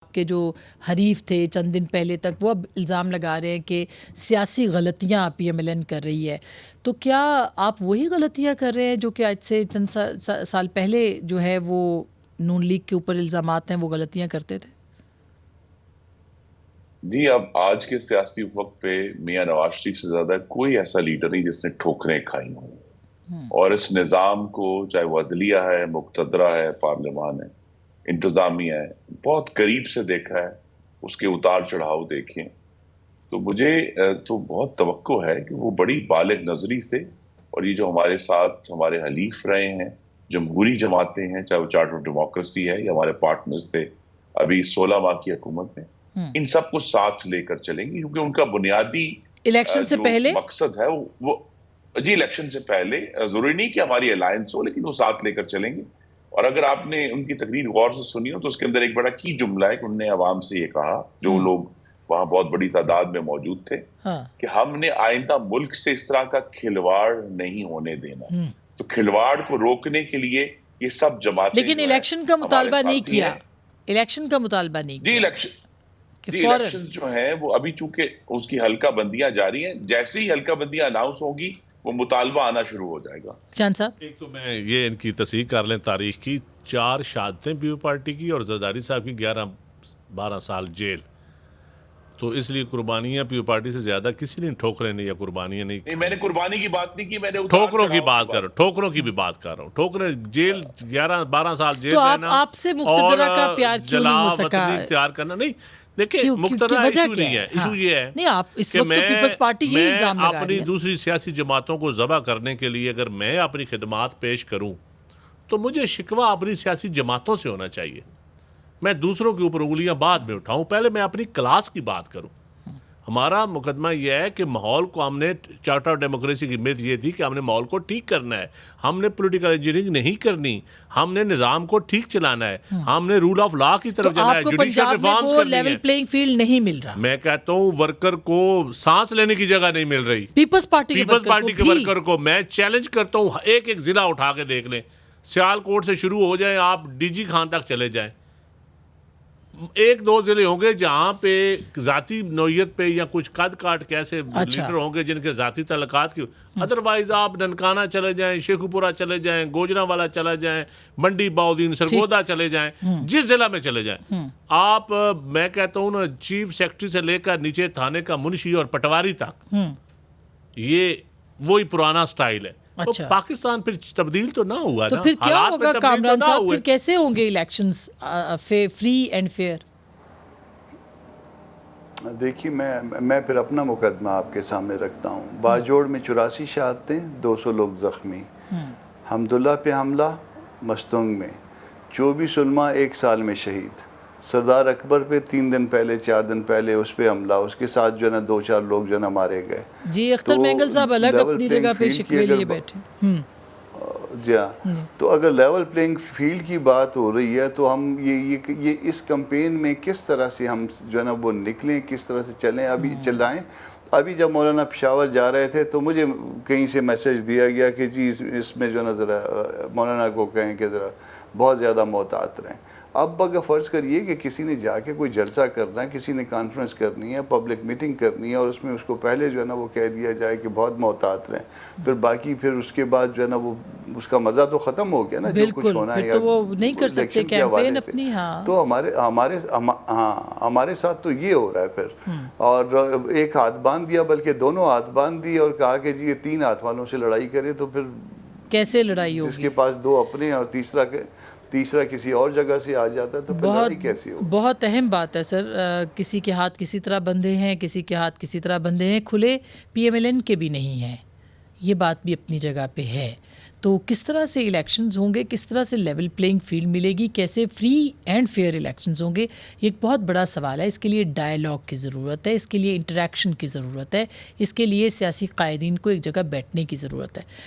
کے جو حریف تھے چند دن پہلے تک، وہ اب الزام لگا رہے ہیں کہ سیاسی غلطیاں پی ایم ایل این کر رہی ہے. تو کیا آپ وہی غلطیاں کر رہے ہیں جو کہ آج سے چند سال پہلے جو ہے وہ نون لیگ کے اوپر الزامات ہیں وہ غلطیاں کرتے تھے؟ جی، اب آج کے سیاسی وقت پہ میاں نواز شریف سے زیادہ کوئی ایسا لیڈر نہیں جس نے ٹھوکریں کھائی ہوں. اور اس نظام کو، چاہے وہ عدلیہ ہے، مقتدرہ ہے، پارلیمان ہے، انتظامیہ ہے، بہت قریب سے دیکھا ہے، اس کے اتار چڑھاؤ دیکھیں. تو مجھے تو بہت توقع ہے کہ وہ بڑی بالغ نظری سے، اور یہ جو ہمارے ساتھ ہمارے حلیف رہے ہیں، جمہوری جماعتیں ہیں، چاہے وہ چارٹر ڈیموکریسی ہے یا ہمارے پارٹنرز تھے ابھی 16 ماہ کی حکومت میں، ان سب کو ساتھ لے کر چلیں گے، کیونکہ ان کا بنیادی الیکشن سے جو پہلے مقصد ہے وہ جی الیکشن سے پہلے، ضروری نہیں کہ ہماری الائنس ہو، لیکن وہ ساتھ لے کر چلیں گے. اور اگر آپ نے ان کی تقریر غور سے سنی ہو تو اس کے اندر ایک بڑا کی جملہ ہے کہ انہوں نے عوام سے یہ کہا، جو لوگ وہاں بہت بڑی تعداد میں موجود تھے، کہ ہم نے آئندہ ملک سے اس طرح کا کھلواڑ نہیں ہونے دینا. تو کھلواڑ کو روکنے کے لیے یہ سب جماعتیں لیکن الیکشن کا مطالبہ نہیں کیا، الیکشن کا مطالبہ نہیں جی کیا جی الیکشن جو ہیں وہ ابھی چونکہ اس کی حلقہ بندیاں جاری ہیں، جیسے ہی حلقہ بندیاں اناؤنس ہوگی وہ مطالبہ آنا شروع ہو جائے گا. چاند صاحب، ایک تو میں یہ ان کی تصحیح کر لیں تاریخ کی، 4 شہادتیں پیو پارٹی کی اور زرداری صاحب کی 11-12 سال جیل. تو اس لیے قربانیاں پیو پارٹی سے زیادہ کسی نے ٹھوکریں نہیں یا قربانیاں نہیں. میں نے قربانی کی بات نہیں کی، میں نے ٹھوکروں کی بات کر رہا ہوں، ٹھوکروں کی بھی بات کر رہا ہوں. ٹھوکریں جیل 11-12 سال جیل رہنا، آپ سے مقتدرہ کا پیار کیوں نہیں ہو سکا؟ وطنی اختیار کرنا نہیں. دیکھیں مقتدرہ ایشو نہیں ہے، ایشو یہ ہے نہیں، آپ اس وقت تو پیپلز پارٹی یہ الزام لگا رہی ہے. اپنی دوسری سیاسی جماعتوں کو ذبح کرنے کے لیے اگر میں اپنی خدمات پیش کروں تو مجھے شکوہ اپنی سیاسی جماعتوں سے ہونا چاہیے. میں دوسروں کے اوپر انگلیاں بعد میں اٹھاؤں، پہلے میں اپنی کلاس کی بات کروں. ہمارا مقدمہ یہ ہے کہ ماحول کو ہم نے، چارٹر ڈیموکریسی کی میت یہ تھی کہ ہم نے ماحول کو ٹھیک کرنا ہے، ہم نے پولیٹیکل انجینئرنگ نہیں کرنی، ہم نے نظام کو ٹھیک چلانا ہے، ہم نے رول آف لا کی طرف جانا ہے، جوڈیشل ریفارمز کرنی ہے. لیول پلینگ فیلڈ نہیں مل رہا. میں کہتا ہوں ورکر کو سانس لینے کی جگہ نہیں مل رہی. پیپلز پارٹی کے ورکر کو میں چیلنج کرتا ہوں، ایک ایک ضلع اٹھا کے دیکھ لیں، سیالکوٹ سے شروع ہو جائیں، آپ ڈی جی خان تک چلے جائیں، 1-2 ضلع ہوں گے جہاں پہ ذاتی نوعیت پہ یا کچھ قد کاٹ کے ایسے لیڈر ہوں گے جن کے ذاتی تعلقات کی. ادروائز آپ ننکانہ چلے جائیں، شیخو پورہ چلے جائیں، گوجرانوالا چلے جائیں، منڈی باؤدین، سرگودا چلے جائیں، جس ضلع میں چلے جائیں آپ، میں کہتا ہوں نا، چیف سیکرٹری سے لے کر نیچے تھانے کا منشی اور پٹواری تک، یہ وہی پرانا سٹائل ہے. تو پاکستان پھر تبدیل تو نہ ہوا نا. تو پھر کیا ہوگا کامران صاحب؟ پھر کیسے ہوں گے الیکشنز فری اینڈ فیئر؟ دیکھیے میں پھر اپنا مقدمہ آپ کے سامنے رکھتا ہوں. باجوڑ میں 84 شہادتیں، 200 لوگ زخمی. حمداللہ پہ حملہ مستونگ میں 24 علماء 1 سال میں شہید. سردار اکبر پہ 3 دن پہلے 4 دن پہلے اس پہ حملہ، اس کے ساتھ جو ہے نا 2-4 لوگ جو ہے نا مارے گئے. جی اختر مینگل صاحب الگ اپنی جگہ پہ شکوے لیے بیٹھے. جی ہاں، تو اگر لیول پلینگ فیلڈ کی بات ہو رہی ہے تو ہم یہ اس کمپین میں کس طرح سے ہم جو ہے نا وہ نکلیں، کس طرح سے چلیں، ابھی چلائیں. ابھی جب مولانا پشاور جا رہے تھے تو مجھے کہیں سے میسج دیا گیا کہ جی اس میں جو ہے نا ذرا مولانا کو کہیں کہ ذرا بہت زیادہ محتاط رہیں. اب اگر فرض کریے کہ کسی نے جا کے کوئی جلسہ کرنا ہے، کسی نے کانفرنس کرنی ہے، پبلک میٹنگ کرنی ہے، اور اس میں اس کو پہلے جو ہے نا وہ کہہ دیا جائے کہ بہت محتاط رہیں، پھر باقی پھر اس کے بعد جو ہے نا وہ اس کا مزہ تو ختم ہو گیا نا. جو کچھ ہونا ہے تو وہ نہیں کر سکتے کیمپین اپنی. تو ہمارے ساتھ تو یہ ہو رہا ہے پھر. اور ایک ہاتھ باندھ دیا، بلکہ دونوں ہاتھ باندھ دی اور کہا کہ جی یہ 3 ہاتھ والوں سے لڑائی کریں. تو پھر کیسے لڑائی ہوگی؟ جس کے پاس 2 اپنے اور تیسرا کسی اور جگہ سے آ جاتا ہے تو پھر لڑائی کیسی ہوگی؟ بہت اہم بات ہے سر. کسی کے ہاتھ کسی طرح بندھے ہیں، کسی کے ہاتھ کسی طرح بندھے ہیں، کھلے پی ایم ایل این کے بھی نہیں ہیں. یہ بات بھی اپنی جگہ پہ ہے. تو کس طرح سے الیکشنز ہوں گے، کس طرح سے لیول پلینگ فیلڈ ملے گی، کیسے فری اینڈ فیئر الیکشنز ہوں گے، یہ ایک بہت بڑا سوال ہے. اس کے لیے ڈائیلاگ کی ضرورت ہے، اس کے لیے انٹریکشن کی ضرورت ہے، اس کے لیے سیاسی قائدین کو ایک جگہ بیٹھنے کی ضرورت ہے.